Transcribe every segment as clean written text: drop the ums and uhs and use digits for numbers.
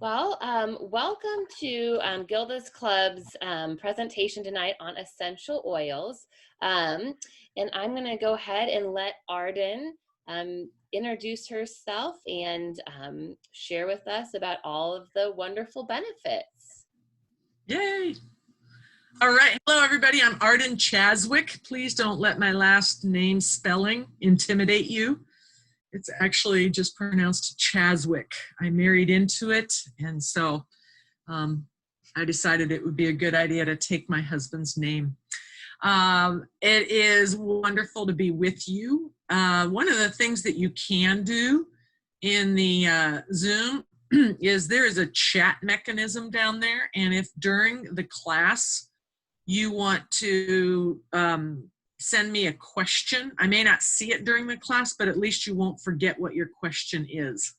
Welcome to Gilda's Club's presentation tonight on essential oils. And I'm going to go ahead and let Arden introduce herself and share with us about all of the wonderful benefits. Yay! All right, hello everybody, I'm Arden Czaszewicz. Please don't let my last name spelling intimidate you. It's actually just pronounced Czaszewicz. I married into it, and so I decided it would be a good idea to take my husband's name. It is wonderful to be with you. One of the things that you can do in the Zoom is there is a chat mechanism down there, and if during the class you want to send me a question, I may not see it during the class, but at least you won't forget what your question is.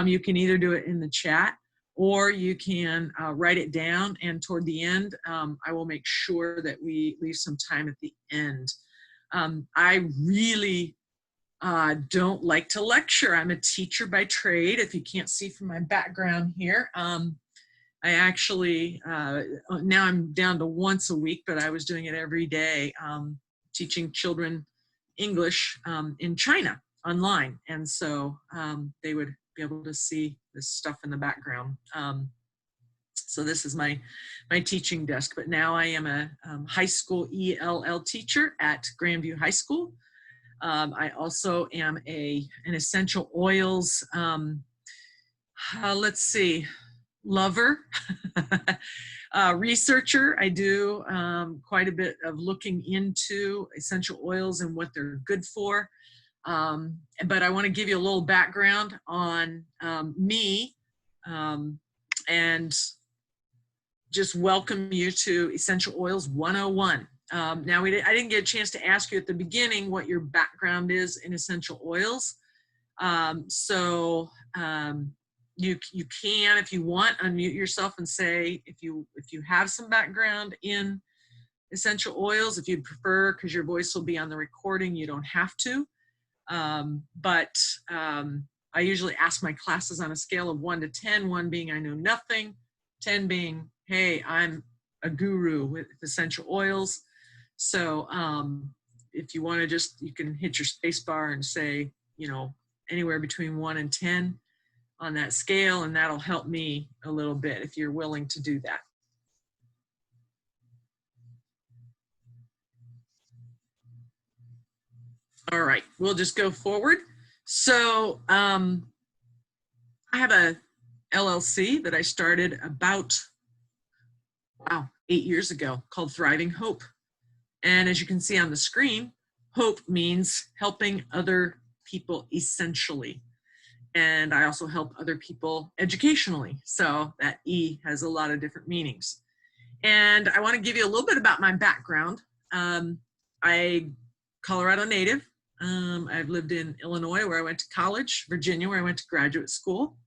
You can either do it in the chat, or you can write it down, and toward the end, I will make sure that we leave some time at the end. I really don't like to lecture. I'm a teacher by trade, if you can't see from my background here. I actually, now I'm down to once a week, but I was doing it every day, teaching children English in China online. And so they would be able to see this stuff in the background. So this is my teaching desk, but now I am a high school ELL teacher at Grandview High School. I also am an essential oils, let's see, lover, researcher. I do quite a bit of looking into essential oils and what they're good for. But I want to give you a little background on me and just welcome you to Essential Oils 101. Now, I didn't get a chance to ask you at the beginning what your background is in essential oils. You can, if you want, unmute yourself and say if you have some background in essential oils. If you'd prefer, because your voice will be on the recording, you don't have to. I usually ask my classes on a scale of 1 to 10, 1 being I know nothing, 10 being, hey, I'm a guru with essential oils. So if you want to you can hit your space bar and say, anywhere between 1 and 10 on that scale, and that'll help me a little bit if you're willing to do that. All right, we'll just go forward. So I have a LLC that I started about, 8 years ago, called Thriving Hope. And as you can see on the screen, hope means helping other people essentially. And I also help other people educationally. So that E has a lot of different meanings. And I want to give you a little bit about my background. I'm Colorado native. I've lived in Illinois, where I went to college, Virginia, where I went to graduate school.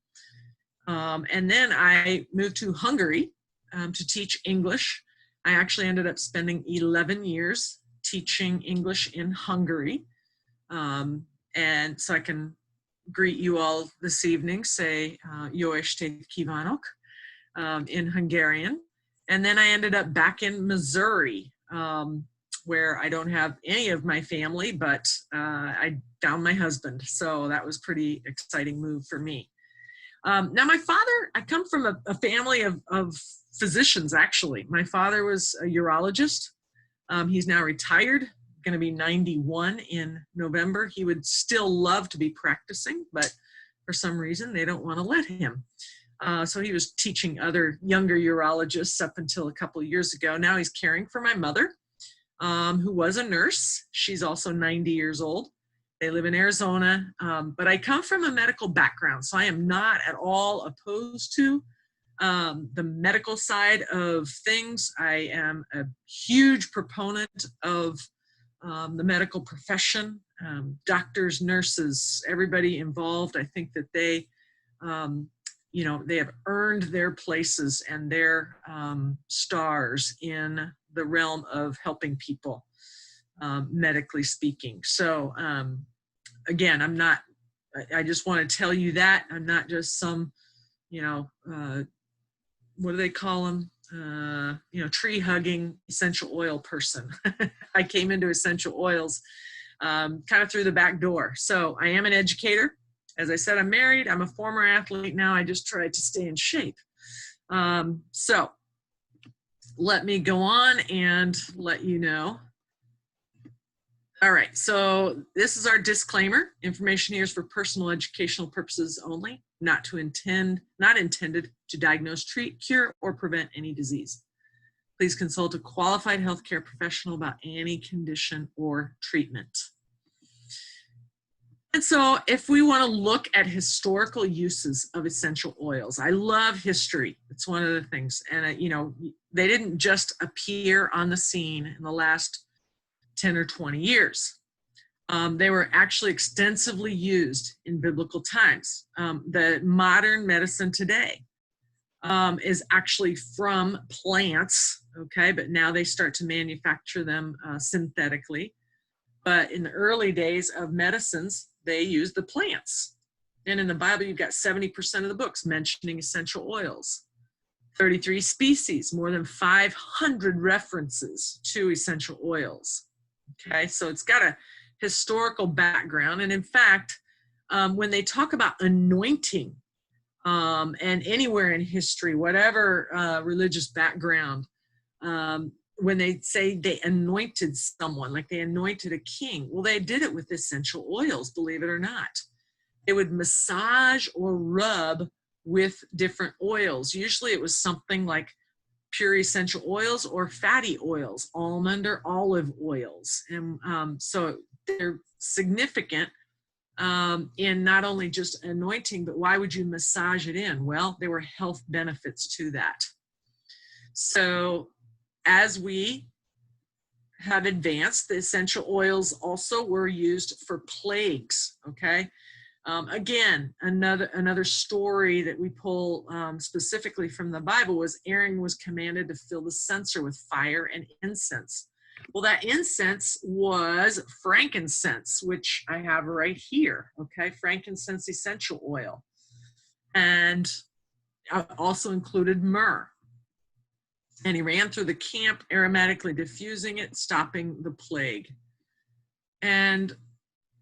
And then I moved to Hungary to teach English. I actually ended up spending 11 years teaching English in Hungary. And so I can greet you all this evening, say Jó estét kívánok in Hungarian. And then I ended up back in Missouri, where I don't have any of my family, but I found my husband. So that was a pretty exciting move for me. Now my father, I come from a family of physicians, actually. My father was a urologist. He's now retired, going to be 91 in November. He would still love to be practicing, but for some reason they don't want to let him. So he was teaching other younger urologists up until a couple of years ago. Now he's caring for my mother, who was a nurse. She's also 90 years old. They live in Arizona, but I come from a medical background, so I am not at all opposed to the medical side of things. I am a huge proponent of the medical profession, doctors, nurses, everybody involved. I think that they, they have earned their places and their stars in the realm of helping people, medically speaking. So again, I just want to tell you that I'm not just some, what do they call them? Tree hugging essential oil person. I came into essential oils kind of through the back door. So I am an educator. As I said, I'm married. I'm a former athlete now. I just try to stay in shape. So let me go on and let you know. All right, so this is our disclaimer. Information here is for personal educational purposes only, not intended to diagnose, treat, cure, or prevent any disease. Please consult a qualified healthcare professional about any condition or treatment. And so if we want to look at historical uses of essential oils, I love history. It's one of the things. And, they didn't just appear on the scene in the last 10 or 20 years. They were actually extensively used in biblical times. The modern medicine today is actually from plants, okay, but now they start to manufacture them synthetically. But in the early days of medicines, they used the plants. And in the Bible, you've got 70% of the books mentioning essential oils. 33 species, more than 500 references to essential oils. Okay, so it's got a historical background. And in fact, when they talk about anointing, and anywhere in history, whatever religious background, when they say they anointed someone, like they anointed a king, well, they did it with essential oils, believe it or not. They would massage or rub with different oils. Usually it was something like pure essential oils or fatty oils, almond or olive oils. And so they're significant in not only just anointing, but why would you massage it in? Well, there were health benefits to that. So as we have advanced, the essential oils also were used for plagues, okay? Again, another story that we pull specifically from the Bible was Aaron was commanded to fill the censer with fire and incense. Well, that incense was frankincense, which I have right here, okay? Frankincense essential oil. And also included myrrh. And he ran through the camp, aromatically diffusing it, stopping the plague. And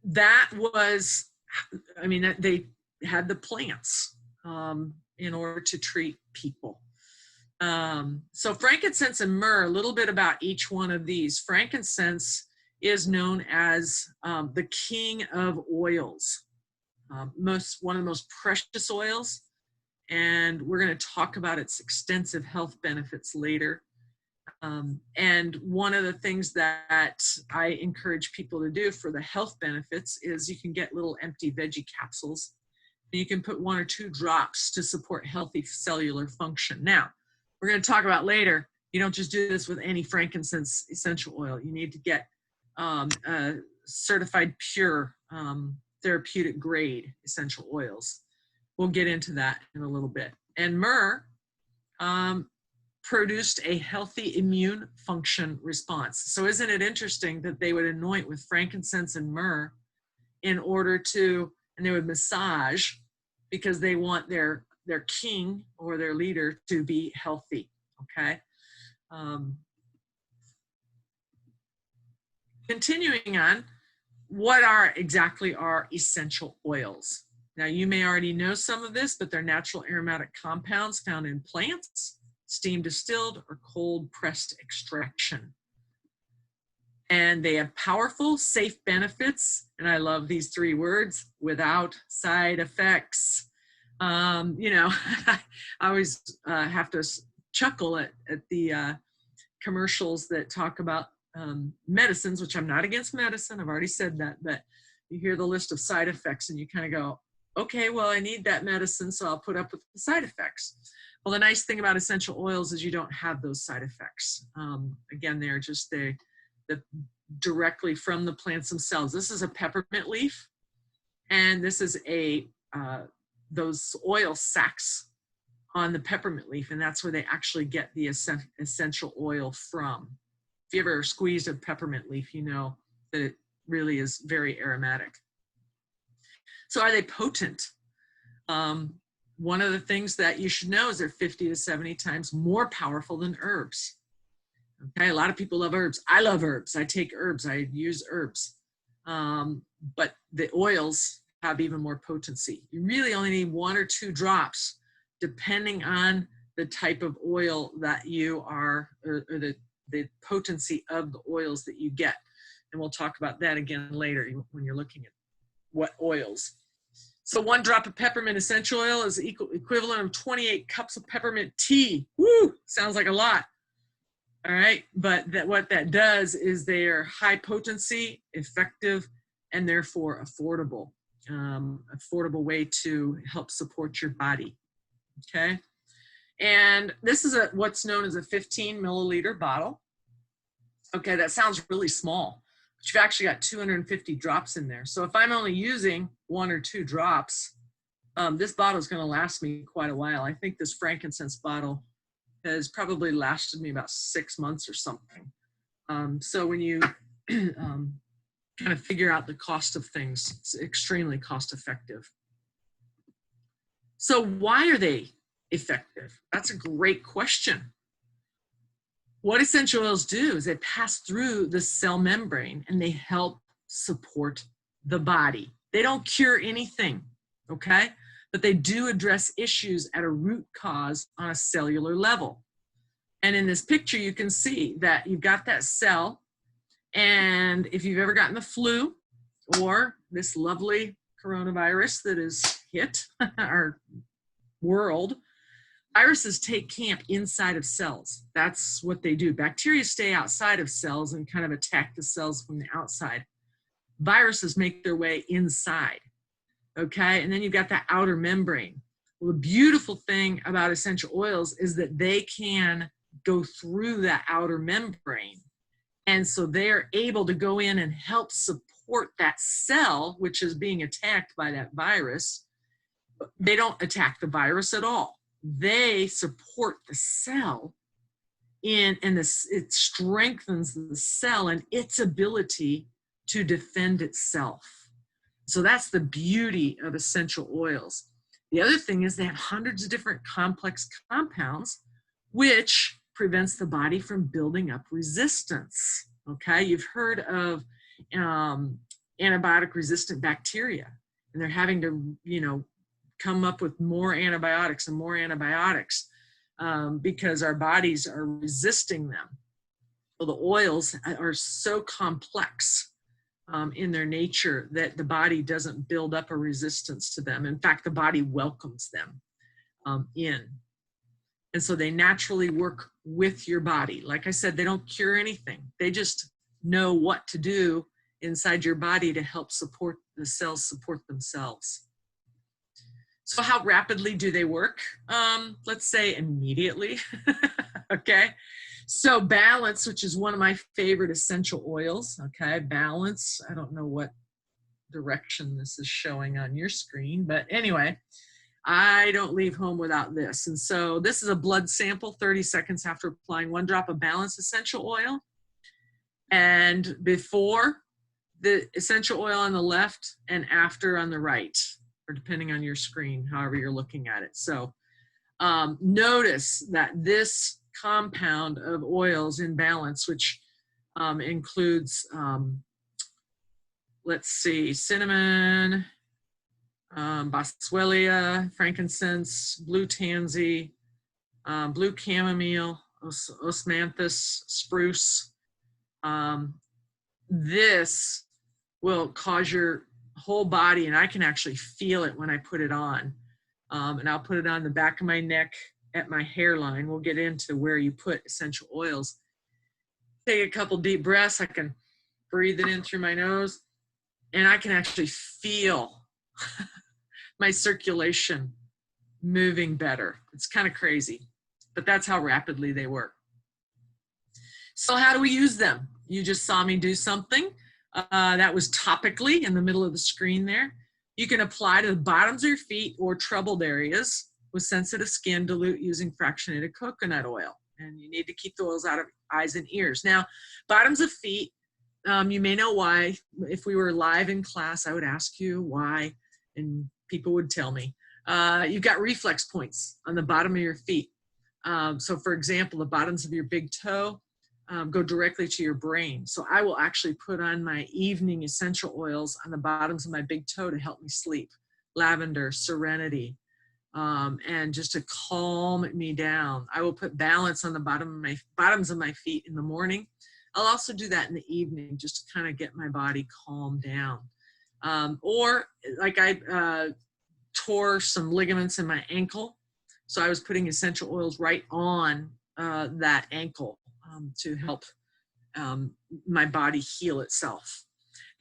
that was, they had the plants in order to treat people. So frankincense and myrrh, a little bit about each one of these. Frankincense is known as the king of oils, one of the most precious oils. And we're going to talk about its extensive health benefits later. And one of the things that I encourage people to do for the health benefits is you can get little empty veggie capsules. You can put 1 or 2 drops to support healthy cellular function. Now, we're going to talk about later, you don't just do this with any frankincense essential oil. You need to get a certified pure therapeutic grade essential oils. We'll get into that in a little bit. And myrrh produced a healthy immune function response. So isn't it interesting that they would anoint with frankincense and myrrh in order to, and they would massage because they want their king or their leader to be healthy, okay? Continuing on, what are exactly our essential oils? Now, you may already know some of this, but they're natural aromatic compounds found in plants, steam distilled, or cold pressed extraction. And they have powerful, safe benefits, and I love these 3 words, without side effects. I always have to chuckle at the commercials that talk about medicines, which I'm not against medicine, I've already said that, but you hear the list of side effects and you kind of go, okay, well, I need that medicine, so I'll put up with the side effects. Well, the nice thing about essential oils is you don't have those side effects. Again, they're just the directly from the plants themselves. This is a peppermint leaf, and this is those oil sacs on the peppermint leaf, and that's where they actually get the essential oil from. If you ever squeezed a peppermint leaf, you know that it really is very aromatic. So are they potent? one of the things that you should know is they're 50 to 70 times more powerful than herbs. Okay, a lot of people love herbs. I love herbs. I take herbs. I use herbs. But the oils have even more potency. You really only need 1 or 2 drops, depending on the type of oil that you are, or the potency of the oils that you get. And we'll talk about that again later when you're looking at what oils. So 1 drop of peppermint essential oil is equivalent of 28 cups of peppermint tea. Woo! Sounds like a lot. All right, but what that does is they are high potency, effective, and therefore affordable. Affordable way to help support your body. Okay, and this is what's known as a 15 milliliter bottle. Okay, that sounds really small, but you've actually got 250 drops in there. So if I'm only using 1 or 2 drops, this bottle is going to last me quite a while. I think this frankincense bottle has probably lasted me about 6 months or something. So when you kind of figure out the cost of things, it's extremely cost effective. So why are they effective? That's a great question. What essential oils do is they pass through the cell membrane and they help support the body. They don't cure anything, okay? But they do address issues at a root cause on a cellular level. And in this picture, you can see that you've got that cell. And if you've ever gotten the flu or this lovely coronavirus that has hit our world, viruses take camp inside of cells. That's what they do. Bacteria stay outside of cells and kind of attack the cells from the outside. Viruses make their way inside. Okay, and then you've got that outer membrane. Well, the beautiful thing about essential oils is that they can go through that outer membrane. And so they're able to go in and help support that cell, which is being attacked by that virus. They don't attack the virus at all. They support the cell and it strengthens the cell and its ability to defend itself. So that's the beauty of essential oils. The other thing is they have hundreds of different complex compounds, which prevents the body from building up resistance. Okay, you've heard of antibiotic resistant bacteria, and they're having to, come up with more antibiotics and more antibiotics because our bodies are resisting them. Well, the oils are so complex in their nature that the body doesn't build up a resistance to them. In fact, the body welcomes them in. And so they naturally work with your body. Like I said, they don't cure anything. They just know what to do inside your body to help support the cells, support themselves. So how rapidly do they work? Let's say immediately. Okay. So Balance, which is one of my favorite essential oils. Okay. Balance. I don't know what direction this is showing on your screen, but anyway, I don't leave home without this. And so this is a blood sample 30 seconds after applying 1 drop of Balance essential oil. And before, the essential oil on the left, and after on the right, or depending on your screen, however you're looking at it. So notice that this compound of oils in Balance, which includes, let's see, cinnamon, boswellia, frankincense, blue tansy, blue chamomile, osmanthus, spruce. This will cause your whole body, and I can actually feel it when I put it on. And I'll put it on the back of my neck at my hairline. We'll get into where you put essential oils. Take a couple deep breaths. I can breathe it in through my nose, and I can actually feel my circulation moving better. It's kind of crazy, but that's how rapidly they work. So how do we use them? You just saw me do something. That was topically in the middle of the screen there. You can apply to the bottoms of your feet or troubled areas with sensitive skin, dilute using fractionated coconut oil. And you need to keep the oils out of eyes and ears. Now, bottoms of feet, you may know why. If we were live in class, I would ask you why, and people would tell me. You've got reflex points on the bottom of your feet. So for example, the bottoms of your big toe go directly to your brain. So I will actually put on my evening essential oils on the bottoms of my big toe to help me sleep. Lavender, serenity, and just to calm me down. I will put balance on the bottoms of my feet in the morning. I'll also do that in the evening just to kind of get my body calmed down. Or like I tore some ligaments in my ankle. So I was putting essential oils right on that ankle to help my body heal itself.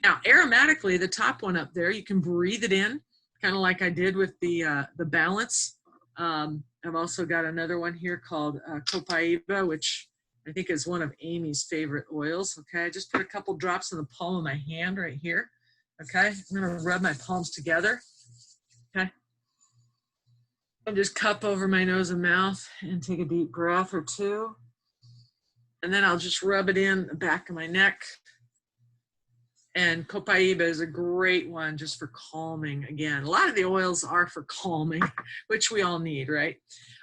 Now, aromatically, the top one up there, you can breathe it in, kind of like I did with the balance. I've also got another one here called Copaiba, which I think is one of Amy's favorite oils. Okay, I just put a couple drops in the palm of my hand right here. Okay, I'm going to rub my palms together. Okay, and just cup over my nose and mouth and take a deep breath or two. And then I'll just rub it in the back of my neck. And Copaiba is a great one just for calming. Again, a lot of the oils are for calming, which we all need, right?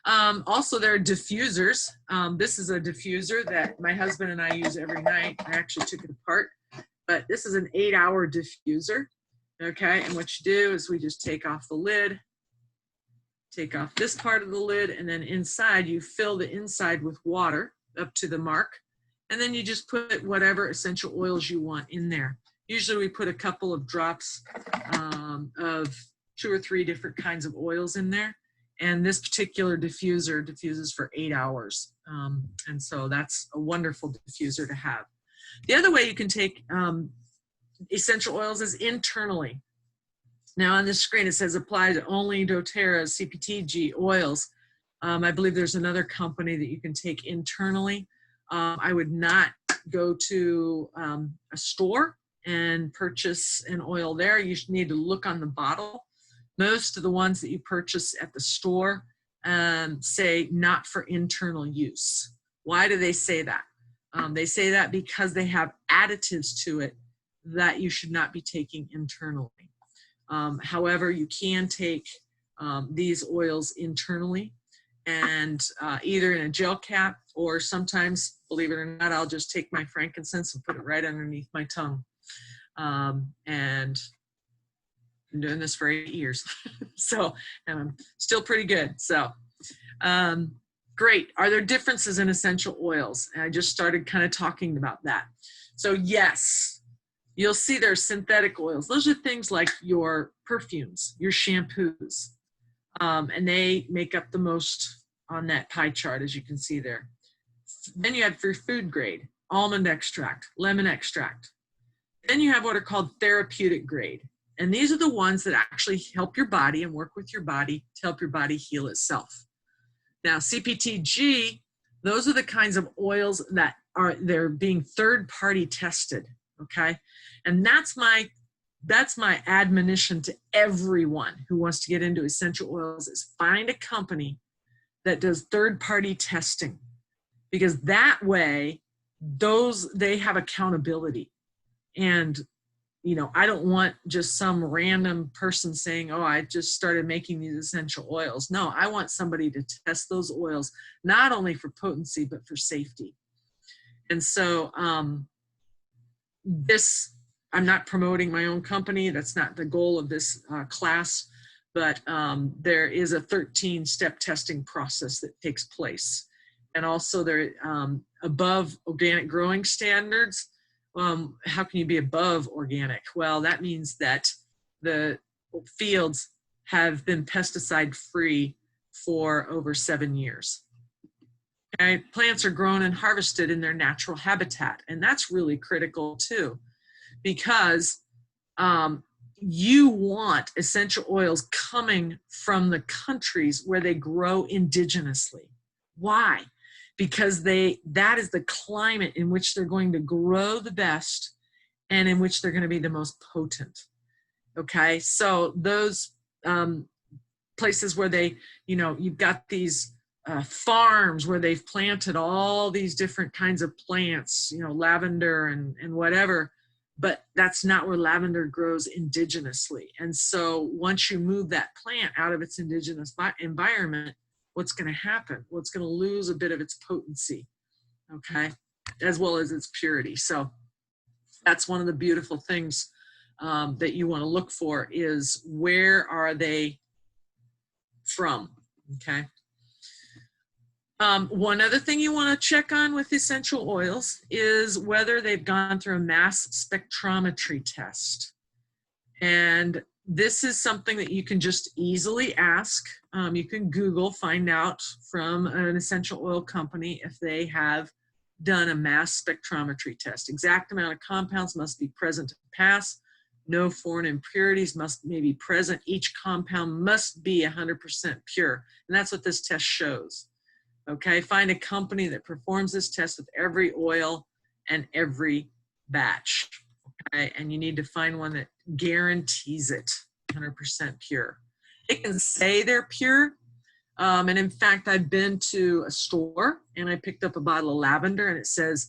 Also, there are diffusers. This is a diffuser that my husband and I use every night. I actually took it apart, but this is an 8-hour diffuser. Okay, and what you do is we just take off the lid, take off this part of the lid, and then inside you fill the inside with water up to the mark, and then you just put whatever essential oils you want in there. Usually we put a couple of drops of 2 or 3 different kinds of oils in there, and this particular diffuser diffuses for 8 hours, and so that's a wonderful diffuser to have. The other way you can take essential oils is internally. Now on this screen it says apply to only doTERRA CPTG oils. I believe there's another company that you can take internally. I would not go to a store and purchase an oil there. You need to look on the bottle. Most of the ones that you purchase at the store say not for internal use. Why do they say that? They say that because they have additives to it that you should not be taking internally. However, you can take these oils internally, and either in a gel cap, or sometimes, believe it or not, I'll just take my frankincense and put it right underneath my tongue. And I'm doing this for 8 years. So, and I'm still pretty good. So, great. Are there differences in essential oils? And I just started kind of talking about that. So yes, you'll see there's synthetic oils. Those are things like your perfumes, your shampoos, and they make up the most on that pie chart, as you can see there. Then you have for food grade, almond extract, lemon extract. Then you have what are called therapeutic grade. And these are the ones that actually help your body and work with your body to help your body heal itself. Now, CPTG, those are the kinds of oils that they're being third-party tested, okay? And that's my admonition to everyone who wants to get into essential oils is find a company that does third-party testing, because that way they have accountability. And you know, I don't want just some random person saying, oh, I just started making these essential oils. No, I want somebody to test those oils, not only for potency, but for safety. And so I'm not promoting my own company. That's not the goal of this class, but there is a 13-step testing process that takes place. And also they're above organic growing standards. How can you be above organic? Well, that means that the fields have been pesticide free for over 7 years. Okay? Plants are grown and harvested in their natural habitat, and that's really critical too, because you want essential oils coming from the countries where they grow indigenously. Why? Because that is the climate in which they're going to grow the best and in which they're going to be the most potent. Okay, so those places where you've got these farms where they've planted all these different kinds of plants, lavender and whatever, but that's not where lavender grows indigenously. And so once you move that plant out of its indigenous environment, what's going to happen? Well, it's going to lose a bit of its potency, okay, as well as its purity. So that's one of the beautiful things that you want to look for, is where are they from, okay? One other thing you want to check on with essential oils is whether they've gone through a mass spectrometry test. And this is something that you can just easily ask. You can Google, find out from an essential oil company if they have done a mass spectrometry test. Exact amount of compounds must be present to pass. No foreign impurities may be present. Each compound must be 100% pure. And that's what this test shows. Okay, find a company that performs this test with every oil and every batch. Okay, and you need to find one that guarantees it 100% pure. It can say they're pure. And in fact, I've been to a store and I picked up a bottle of lavender and it says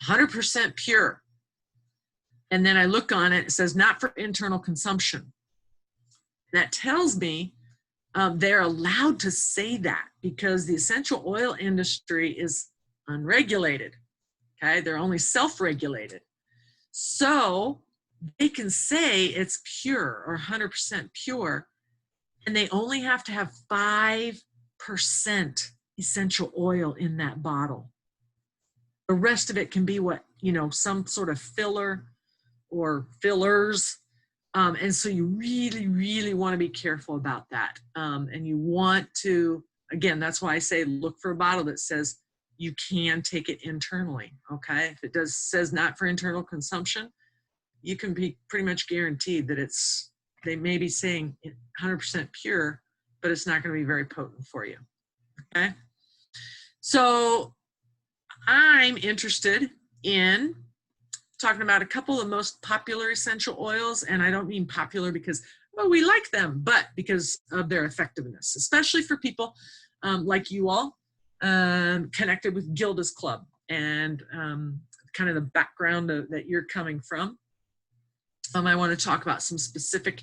100% pure. And then I look on it, it says not for internal consumption. That tells me they're allowed to say that because the essential oil industry is unregulated. Okay, they're only self-regulated. So they can say it's pure or 100% pure, and they only have to have 5% essential oil in that bottle. The rest of it can be what, some sort of filler or fillers. And so you really, really want to be careful about that. And you want to, again, that's why I say look for a bottle that says you can take it internally, okay? If it says not for internal consumption, you can be pretty much guaranteed that they may be saying 100% pure, but it's not going to be very potent for you, okay? So I'm interested in talking about a couple of the most popular essential oils, and I don't mean popular because, well, we like them, but because of their effectiveness, especially for people like you all connected with Gilda's Club and kind of the background that you're coming from. I want to talk about some specific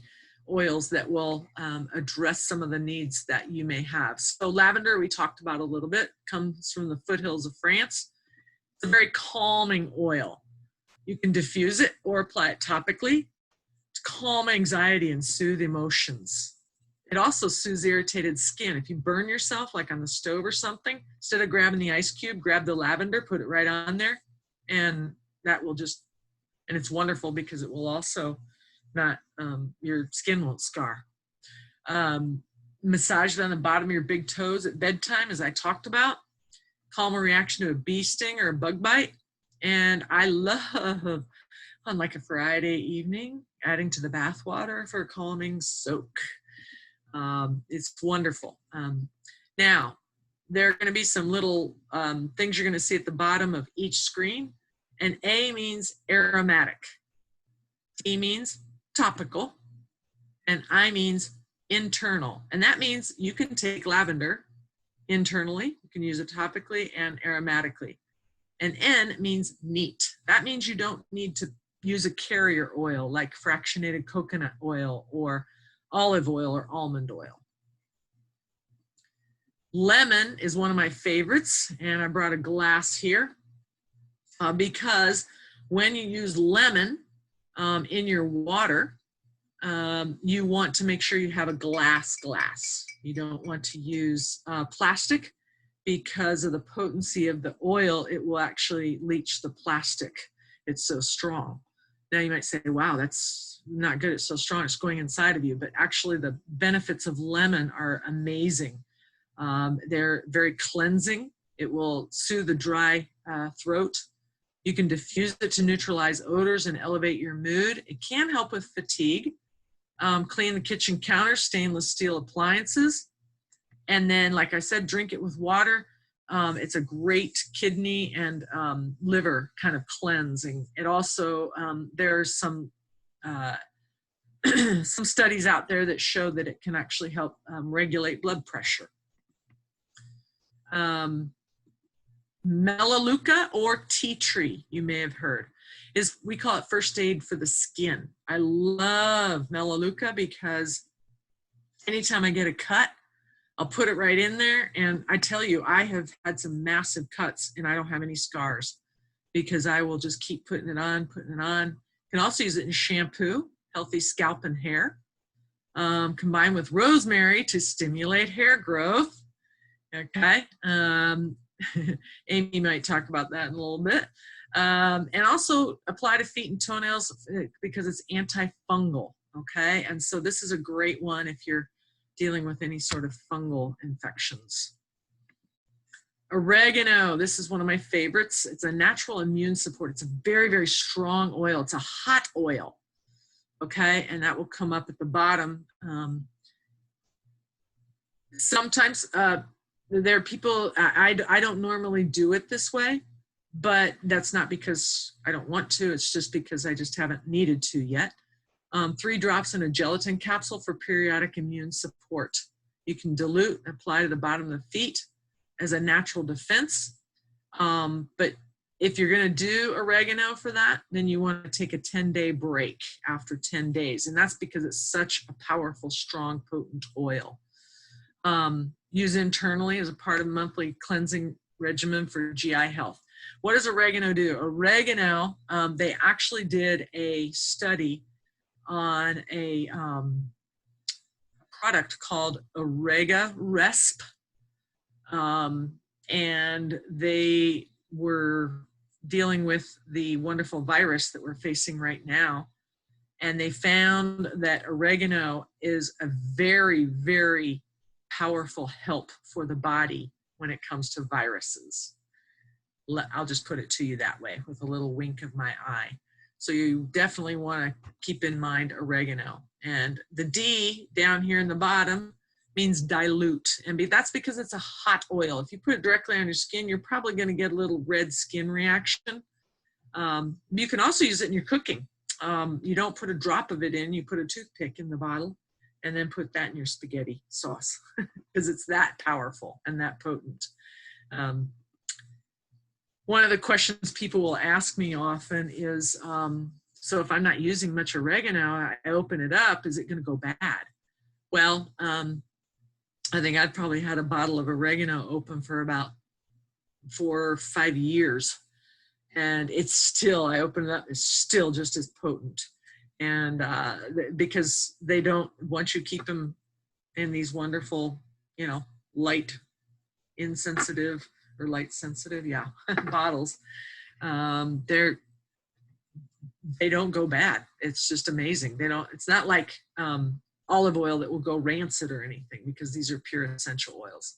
oils that will address some of the needs that you may have. So lavender, we talked about a little bit, comes from the foothills of France. It's a very calming oil. You can diffuse it or apply it topically to calm anxiety and soothe emotions. It also soothes irritated skin. If you burn yourself, like on the stove or something, instead of grabbing the ice cube, grab the lavender, put it right on there, and that will just, and it's wonderful because it will also not, your skin won't scar. Massage it on the bottom of your big toes at bedtime, as I talked about. Calm a reaction to a bee sting or a bug bite. And I love, on like a Friday evening, adding to the bath water for a calming soak. It's wonderful. Now, there are going to be some little things you're going to see at the bottom of each screen. And A means aromatic. T means topical. And I means internal. And that means you can take lavender internally. You can use it topically and aromatically. And N means neat. That means you don't need to use a carrier oil like fractionated coconut oil or olive oil or almond oil. Lemon is one of my favorites, and I brought a glass here because when you use lemon in your water, you want to make sure you have a glass. You don't want to use plastic. Because of the potency of the oil, it will actually leach the plastic. It's so strong. Now you might say, wow, that's not good. It's so strong. It's going inside of you. But actually the benefits of lemon are amazing. They're very cleansing. It will soothe the dry throat. You can diffuse it to neutralize odors and elevate your mood. It can help with fatigue. Clean the kitchen counter, stainless steel appliances. And then, like I said, drink it with water. It's a great kidney and liver kind of cleansing. It also, there's some some studies out there that show that it can actually help regulate blood pressure. Melaleuca or tea tree, you may have heard. is we call it first aid for the skin. I love Melaleuca because anytime I get a cut, I'll put it right in there. And I tell you, I have had some massive cuts and I don't have any scars because I will just keep putting it on, putting it on. You can also use it in shampoo, healthy scalp and hair, combined with rosemary to stimulate hair growth. Okay. Amy might talk about that in a little bit. And also apply to feet and toenails because it's antifungal. Okay. And so this is a great one if you're dealing with any sort of fungal infections. Oregano, this is one of my favorites. It's a natural immune support. It's a very, very strong oil. It's a hot oil. Okay. And that will come up at the bottom. Sometimes, there are people, I don't normally do it this way, but that's not because I don't want to. It's just because I just haven't needed to yet. 3 drops in a gelatin capsule for periodic immune support. You can dilute, apply to the bottom of the feet as a natural defense. But if you're going to do oregano for that, then you want to take a 10-day break after 10 days. And that's because it's such a powerful, strong, potent oil. Use internally as a part of monthly cleansing regimen for GI health. What does oregano do? Oregano, they actually did a study on a product called Orega Resp, and they were dealing with the wonderful virus that we're facing right now. And they found that oregano is a very, very powerful help for the body when it comes to viruses. I'll just put it to you that way with a little wink of my eye. So you definitely want to keep in mind oregano. And the D down here in the bottom means dilute. And that's because it's a hot oil. If you put it directly on your skin, you're probably going to get a little red skin reaction. You can also use it in your cooking. You don't put a drop of it in, you put a toothpick in the bottle and then put that in your spaghetti sauce because it's that powerful and that potent. One of the questions people will ask me often is, so if I'm not using much oregano, I open it up, is it going to go bad? Well, I think I've probably had a bottle of oregano open for about 4 or 5 years. And it's still, I open it up, it's still just as potent. And because they don't, once you keep them in these wonderful, light insensitive or light sensitive, bottles, they don't go bad. It's just amazing. It's not like olive oil that will go rancid or anything because these are pure essential oils.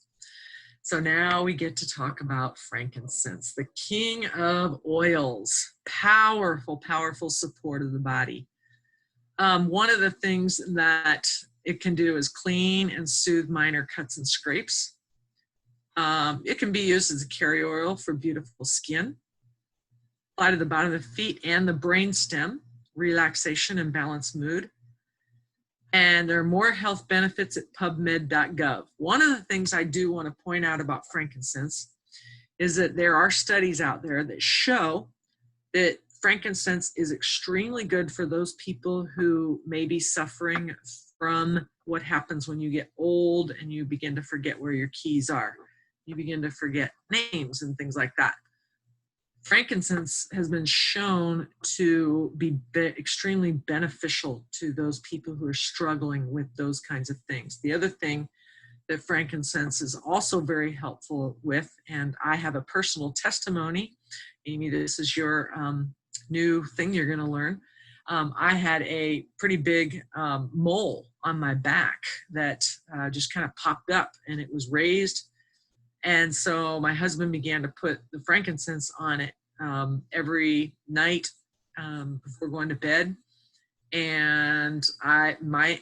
So now we get to talk about frankincense, the king of oils, powerful, powerful support of the body. One of the things that it can do is clean and soothe minor cuts and scrapes. It can be used as a carrier oil for beautiful skin. Apply to the bottom of the feet and the brainstem, relaxation and balanced mood. And there are more health benefits at pubmed.gov. One of the things I do want to point out about frankincense is that there are studies out there that show that frankincense is extremely good for those people who may be suffering from what happens when you get old and you begin to forget where your keys are. You begin to forget names and things like that. Frankincense has been shown to be extremely beneficial to those people who are struggling with those kinds of things. The other thing that frankincense is also very helpful with, and I have a personal testimony, Amy, this is your new thing you're going to learn. I had a pretty big mole on my back that just kind of popped up and it was raised. And so my husband began to put the frankincense on it every night before going to bed. And my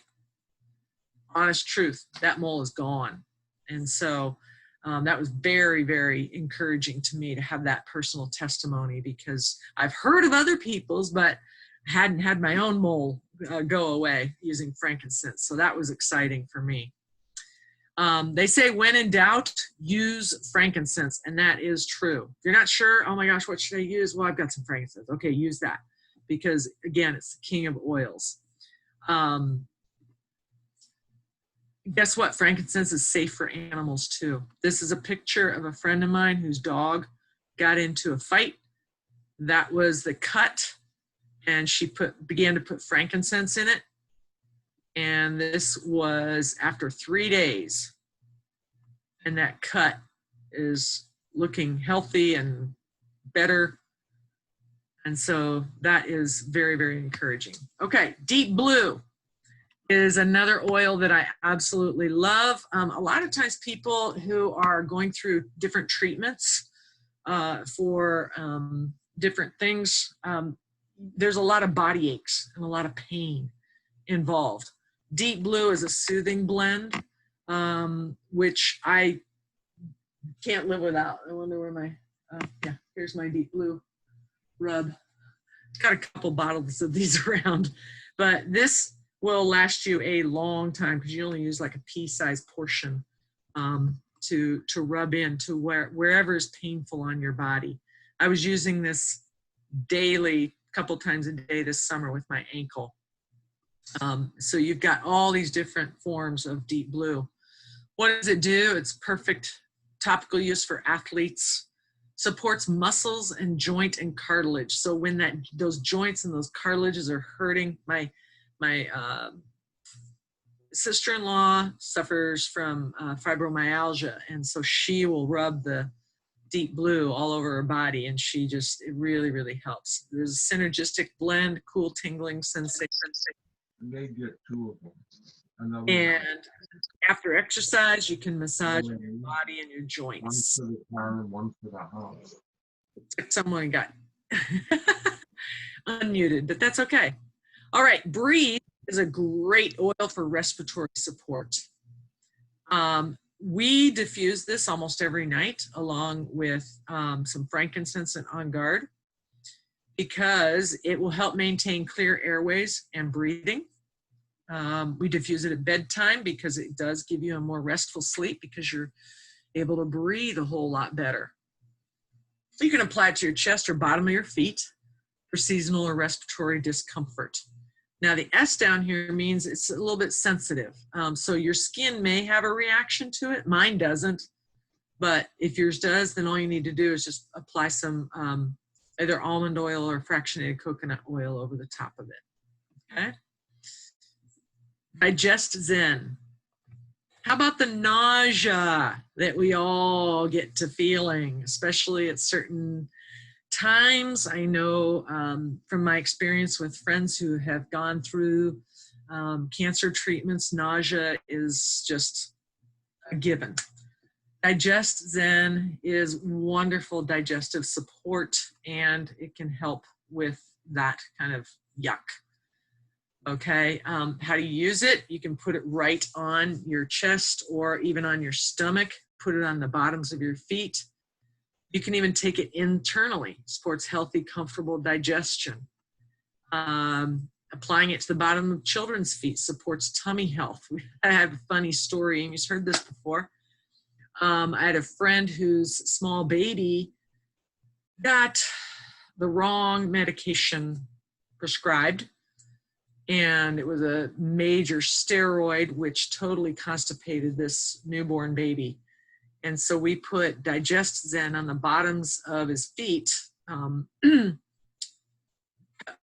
honest truth, that mole is gone. And so that was very, very encouraging to me to have that personal testimony because I've heard of other people's, but hadn't had my own mole go away using frankincense. So that was exciting for me. They say when in doubt, use frankincense, and that is true. If you're not sure, oh my gosh, what should I use? Well, I've got some frankincense. Okay, use that, because again, it's the king of oils. Guess what? Frankincense is safe for animals too. This is a picture of a friend of mine whose dog got into a fight. That was the cut, and she began to put frankincense in it. And this was after 3 days. And that cut is looking healthy and better. And so that is very, very encouraging. Okay, deep blue is another oil that I absolutely love. A lot of times people who are going through different treatments for different things, there's a lot of body aches and a lot of pain involved. Deep blue is a soothing blend, which I can't live without. I wonder where my, yeah, here's my deep blue rub. Got a couple bottles of these around, but this will last you a long time because you only use like a pea-sized portion to rub into wherever is painful on your body. I was using this daily, couple times a day this summer with my ankle. So you've got all these different forms of deep blue. What does it do? It's perfect topical use for athletes. Supports muscles and joint and cartilage. So when those joints and those cartilages are hurting, my sister-in-law suffers from fibromyalgia, and so she will rub the deep blue all over her body, and it really, really helps. There's a synergistic blend, cool tingling sensation. They get 2 of them. And after exercise, you can massage your body and your joints. One for the car, one for the house. Someone got unmuted, but that's okay. All right, Breathe is a great oil for respiratory support. We diffuse this almost every night along with some frankincense and On Guard, because it will help maintain clear airways and breathing. We diffuse it at bedtime because it does give you a more restful sleep because you're able to breathe a whole lot better. You can apply it to your chest or bottom of your feet for seasonal or respiratory discomfort. Now the S down here means it's a little bit sensitive. So your skin may have a reaction to it. Mine doesn't, but if yours does, then all you need to do is just apply some either almond oil or fractionated coconut oil over the top of it, okay? Digest Zen. How about the nausea that we all get to feeling, especially at certain times? I know from my experience with friends who have gone through cancer treatments, nausea is just a given. Digest Zen is wonderful digestive support, and it can help with that kind of yuck. Okay, how do you use it? You can put it right on your chest or even on your stomach. Put it on the bottoms of your feet. You can even take it internally. Supports healthy, comfortable digestion. Applying it to the bottom of children's feet supports tummy health. I have a funny story, and you've heard this before. I had a friend whose small baby got the wrong medication prescribed, and it was a major steroid which totally constipated this newborn baby. And so we put Digest Zen on the bottoms of his feet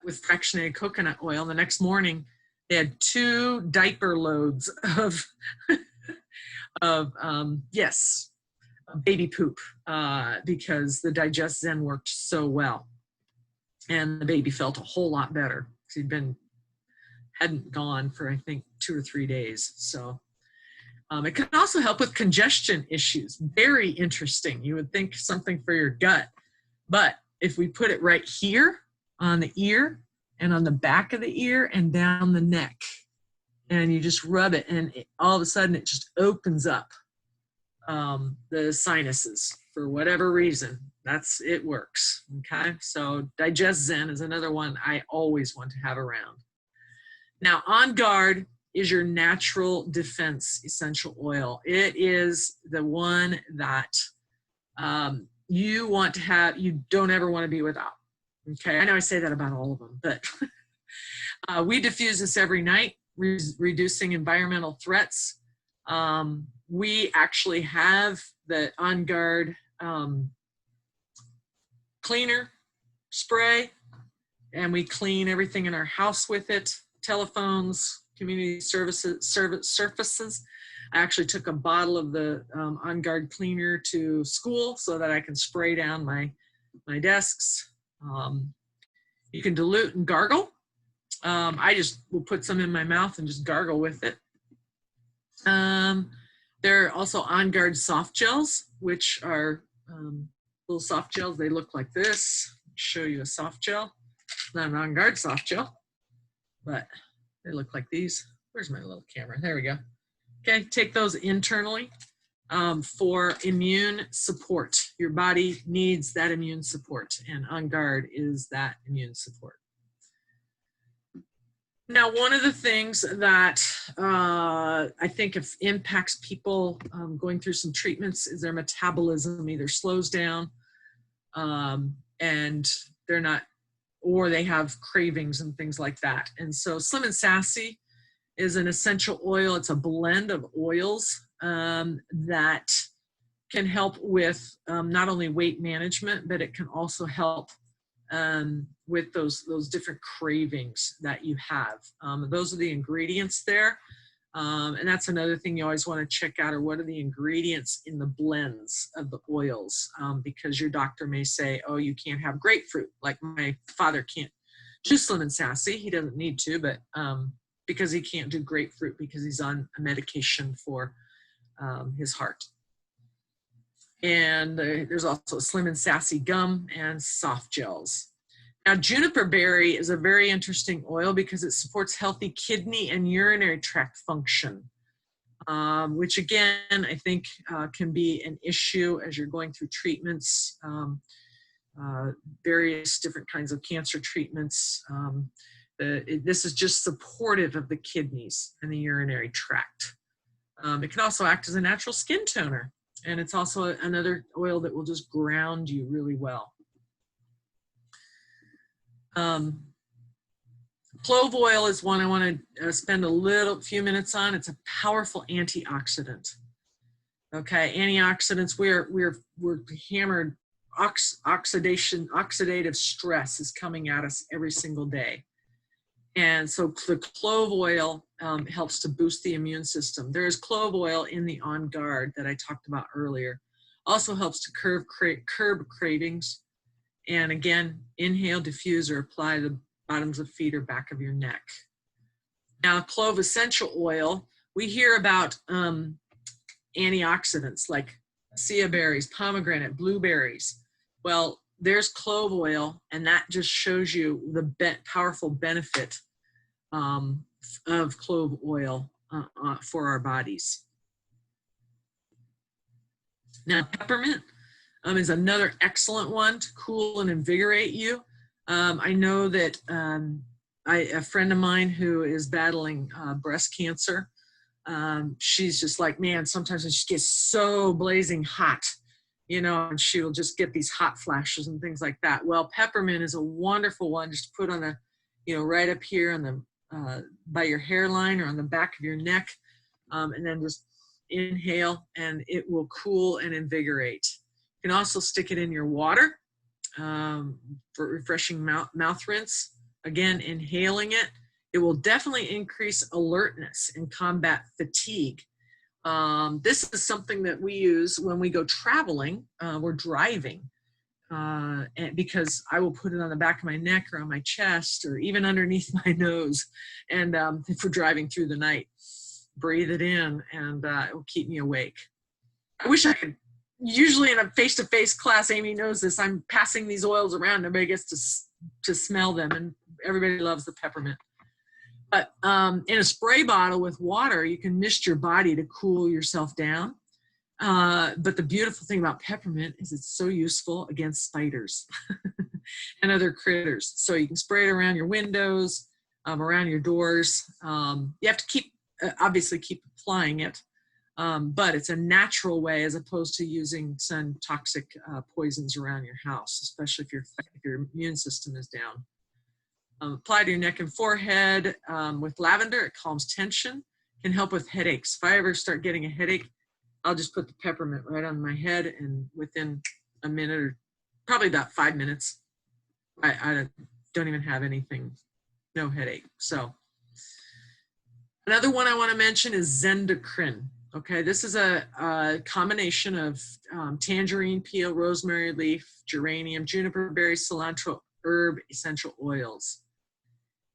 with fractionated coconut oil. The next morning, they had 2 diaper loads of baby poop because the Digest Zen worked so well. And the baby felt a whole lot better. Hadn't gone for, I think, 2 or 3 days. So it can also help with congestion issues. Very interesting. You would think something for your gut. But if we put it right here on the ear and on the back of the ear and down the neck, and you just rub it, and all of a sudden it just opens up the sinuses for whatever reason. It works, okay? So Digest Zen is another one I always want to have around. Now, On Guard is your natural defense essential oil. It is the one that you want to have, you don't ever want to be without. Okay, I know I say that about all of them, but we diffuse this every night, reducing environmental threats. We actually have the On Guard cleaner spray, and we clean everything in our house with it. Telephones, community surfaces. I actually took a bottle of the On Guard cleaner to school so that I can spray down my desks. You can dilute and gargle. I just will put some in my mouth and just gargle with it. There are also On Guard soft gels, which are little soft gels. They look like this. I'll show you a soft gel. Not an On Guard soft gel, but they look like these. Where's my little camera? There we go. Okay, take those internally for immune support. Your body needs that immune support, and On Guard is that immune support. Now, one of the things that I think impacts people going through some treatments is their metabolism either slows down and they're not, or they have cravings and things like that. And so Slim and Sassy is an essential oil. It's a blend of oils that can help with not only weight management, but it can also help with those different cravings that you have. Those are the ingredients there. And that's another thing you always want to check out, or what are the ingredients in the blends of the oils, because your doctor may say, oh, you can't have grapefruit. Like my father can't do Slim and Sassy. He doesn't need to, but because he can't do grapefruit because he's on a medication for his heart. And there's also Slim and Sassy gum and soft gels. Now, juniper berry is a very interesting oil because it supports healthy kidney and urinary tract function, which again, I think can be an issue as you're going through treatments, various different kinds of cancer treatments. This is just supportive of the kidneys and the urinary tract. It can also act as a natural skin toner, and it's also another oil that will just ground you really well. Clove oil is one I want to spend a few minutes on. It's a powerful antioxidant. Okay, antioxidants, we're hammered. Oxidative stress is coming at us every single day. And so the clove oil helps to boost the immune system. There is clove oil in the On Guard that I talked about earlier. Also helps to curb cravings. And again, inhale, diffuse, or apply the bottoms of feet or back of your neck. Now, clove essential oil, we hear about antioxidants like sea berries, pomegranate, blueberries. Well, there's clove oil, and that just shows you the powerful benefit of clove oil for our bodies. Now, peppermint is another excellent one to cool and invigorate you. I know that a friend of mine who is battling breast cancer, she's just like, man, sometimes when she gets so blazing hot, you know, and she'll just get these hot flashes and things like that. Well, peppermint is a wonderful one just to put on the, you know, right up here on the, by your hairline or on the back of your neck, and then just inhale, and it will cool and invigorate. You can also stick it in your water for refreshing mouth rinse. Again, inhaling it, it will definitely increase alertness and combat fatigue. This is something that we use when we go traveling, we're driving, and because I will put it on the back of my neck or on my chest or even underneath my nose. And if we're driving through the night, breathe it in, and it will keep me awake. I wish I could. Usually in a face-to-face class, Amy knows this, I'm passing these oils around. Everybody gets to smell them, and everybody loves the peppermint. But in a spray bottle with water, you can mist your body to cool yourself down. But the beautiful thing about peppermint is it's so useful against spiders and other critters. So you can spray it around your windows, around your doors. You have to keep obviously keep applying it, but it's a natural way as opposed to using some toxic poisons around your house, especially if your immune system is down. Apply to your neck and forehead with lavender. It calms tension, can help with headaches. If I ever start getting a headache, I'll just put the peppermint right on my head, and within a minute, or probably about 5 minutes, I don't even have anything, no headache. So another one I want to mention is Zendocrine. Okay, this is a combination of tangerine peel, rosemary leaf, geranium, juniper berry, cilantro, herb essential oils.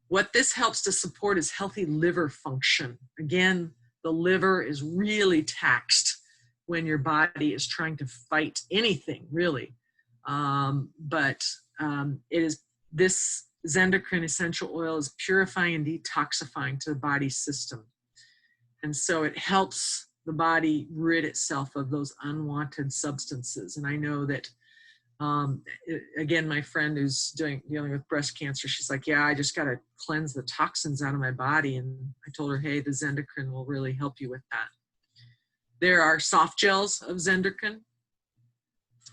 What this helps to support is healthy liver function. Again, the liver is really taxed when your body is trying to fight anything, really. This Zendocrine essential oil is purifying and detoxifying to the body's system. And so it helps the body rid itself of those unwanted substances. And I know that, again, my friend who's dealing with breast cancer, she's like, yeah, I just got to cleanse the toxins out of my body. And I told her, hey, the Zendocrine will really help you with that. There are soft gels of Zendocrine,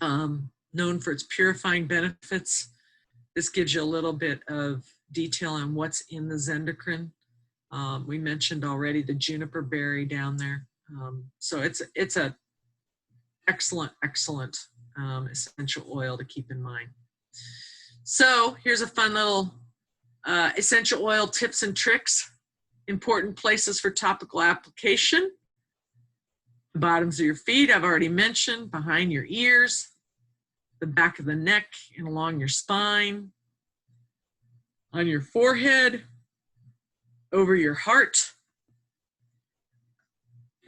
known for its purifying benefits. This gives you a little bit of detail on what's in the Zendocrine. We mentioned already the juniper berry down there. So it's a excellent essential oil to keep in mind. So here's a fun little essential oil tips and tricks. Important places for topical application. The bottoms of your feet, I've already mentioned, behind your ears, the back of the neck and along your spine, on your forehead, over your heart.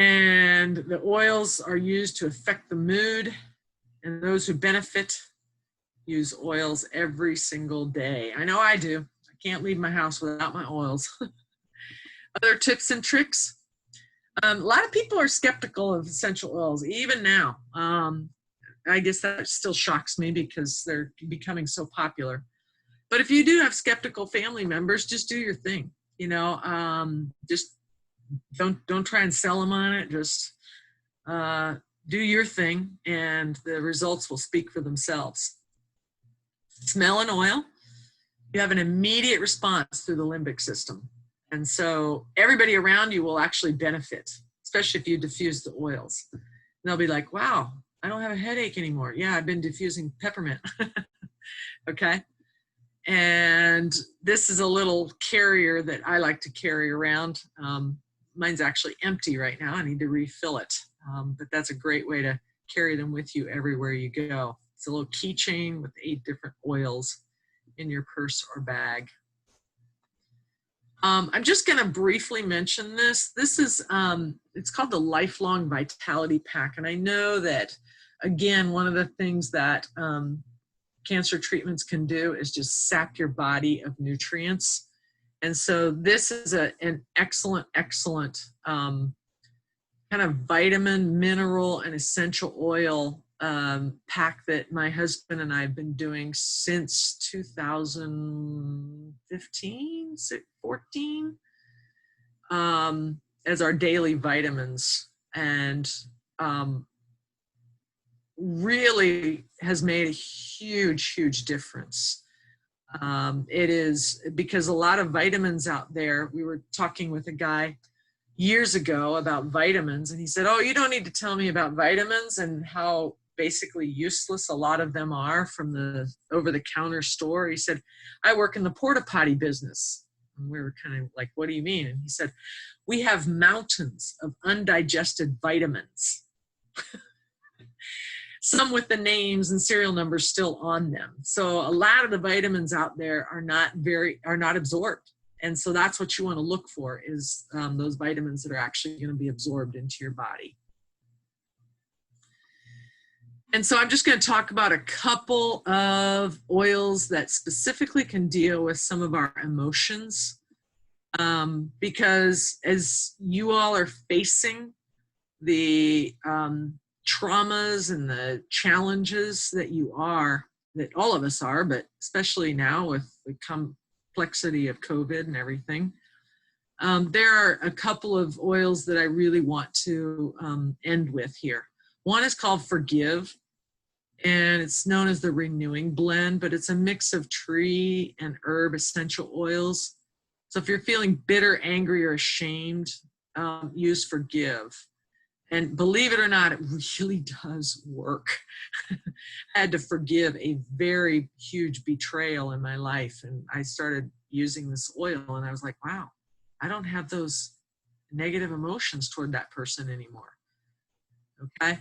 And the oils are used to affect the mood, and those who benefit use oils every single day. I know I do. I can't leave my house without my oils. Other tips and tricks. A lot of people are skeptical of essential oils, even now. I guess that still shocks me because they're becoming so popular. But if you do have skeptical family members, just do your thing. You know, just don't try and sell them on it. Just do your thing, and the results will speak for themselves. Smell an oil, you have an immediate response through the limbic system. And so everybody around you will actually benefit, especially if you diffuse the oils. And they'll be like, wow, I don't have a headache anymore. Yeah, I've been diffusing peppermint. Okay. And this is a little carrier that I like to carry around. Mine's actually empty right now. I need to refill it. But that's a great way to carry them with you everywhere you go. It's a little keychain with 8 different oils in your purse or bag. I'm just going to briefly mention this. This is, it's called the Lifelong Vitality Pack. And I know that, again, one of the things that cancer treatments can do is just sap your body of nutrients. And so this is an excellent kind of vitamin, mineral, and essential oil pack that my husband and I have been doing since 2015, 14, as our daily vitamins, and really has made a huge difference. It is because a lot of vitamins out there, we were talking with a guy years ago about vitamins, and he said, oh, you don't need to tell me about vitamins and how basically useless a lot of them are from the over-the-counter store. He said, I work in the porta potty business. And we were kind of like, what do you mean? And he said, we have mountains of undigested vitamins. Some with the names and serial numbers still on them. So a lot of the vitamins out there are not absorbed. And so that's what you want to look for is those vitamins that are actually going to be absorbed into your body. And so I'm just going to talk about a couple of oils that specifically can deal with some of our emotions. Because as you all are facing the traumas and the challenges that all of us are, but especially now with the complexity of COVID and everything, There are a couple of oils that I really want to end with here. One is called Forgive, and it's known as the Renewing Blend, but it's a mix of tree and herb essential oils. So if you're feeling bitter, angry, or ashamed, use Forgive. And believe it or not, it really does work. I had to forgive a very huge betrayal in my life, and I started using this oil, and I was like, wow, I don't have those negative emotions toward that person anymore. Okay.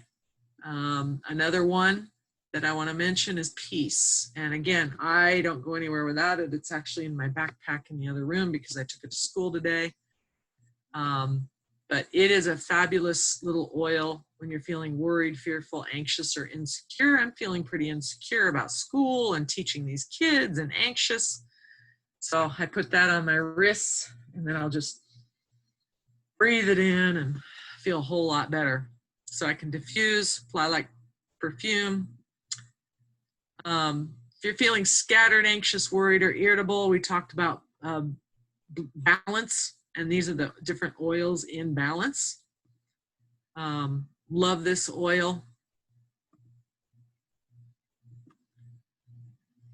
Another one that I want to mention is peace. And again, I don't go anywhere without it. It's actually in my backpack in the other room because I took it to school today. But it is a fabulous little oil when you're feeling worried, fearful, anxious, or insecure. I'm feeling pretty insecure about school and teaching these kids and anxious. So I put that on my wrists, and then I'll just breathe it in and feel a whole lot better. So I can diffuse, apply like perfume. If you're feeling scattered, anxious, worried, or irritable, we talked about balance. And these are the different oils in balance. Love this oil.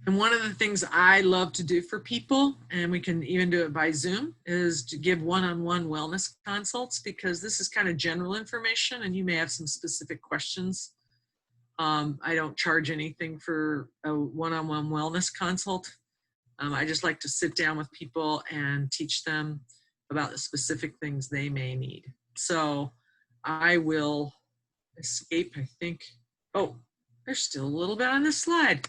And one of the things I love to do for people, and we can even do it by Zoom, is to give one-on-one wellness consults, because this is kind of general information and you may have some specific questions. I don't charge anything for a one-on-one wellness consult. I just like to sit down with people and teach them about the specific things they may need. So I will escape, I think. Oh, there's still a little bit on this slide.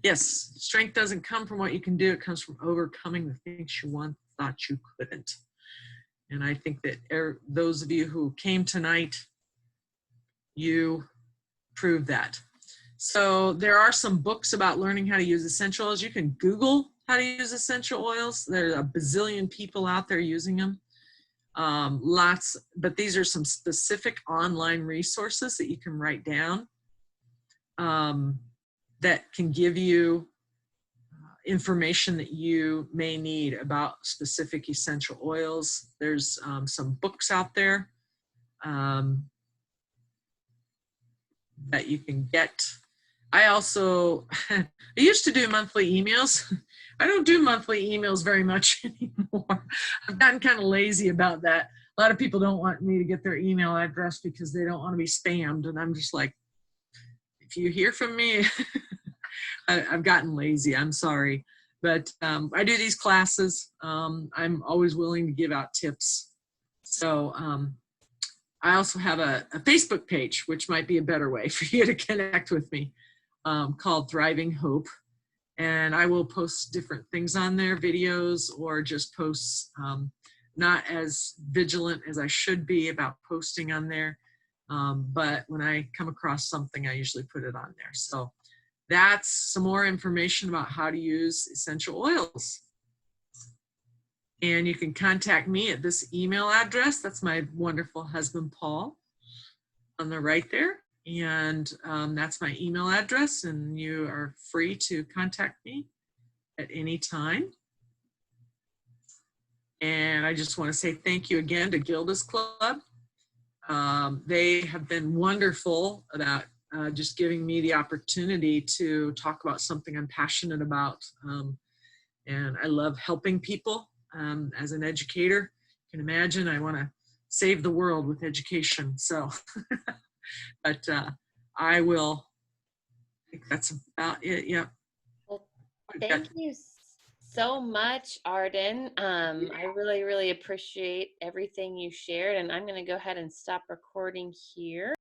Yes, strength doesn't come from what you can do. It comes from overcoming the things you once thought you couldn't. And I think that those of you who came tonight, you proved that. So there are some books about learning how to use essential oils. You can Google how to use essential oils. There are a bazillion people out there using them. Lots, but these are some specific online resources that you can write down that can give you information that you may need about specific essential oils. There's some books out there that you can get. I also, I used to do monthly emails. I don't do monthly emails very much anymore. I've gotten kind of lazy about that. A lot of people don't want me to get their email address because they don't want to be spammed. And I'm just like, if you hear from me, I've gotten lazy, I'm sorry. But I do these classes. I'm always willing to give out tips. So I also have a Facebook page, which might be a better way for you to connect with me, called Thriving Hope. And I will post different things on there, videos, or just posts, not as vigilant as I should be about posting on there. But when I come across something, I usually put it on there. So that's some more information about how to use essential oils. And you can contact me at this email address. That's my wonderful husband, Paul, on the right there. And that's my email address, and you are free to contact me at any time. And I just want to say thank you again to Gilda's Club. They have been wonderful about just giving me the opportunity to talk about something I'm passionate about. And I love helping people as an educator. You can imagine I want to save the world with education. So, but I will, I think that's about it. Yeah. Well, thank you so much, Arden. I really, really appreciate everything you shared, and I'm going to go ahead and stop recording here.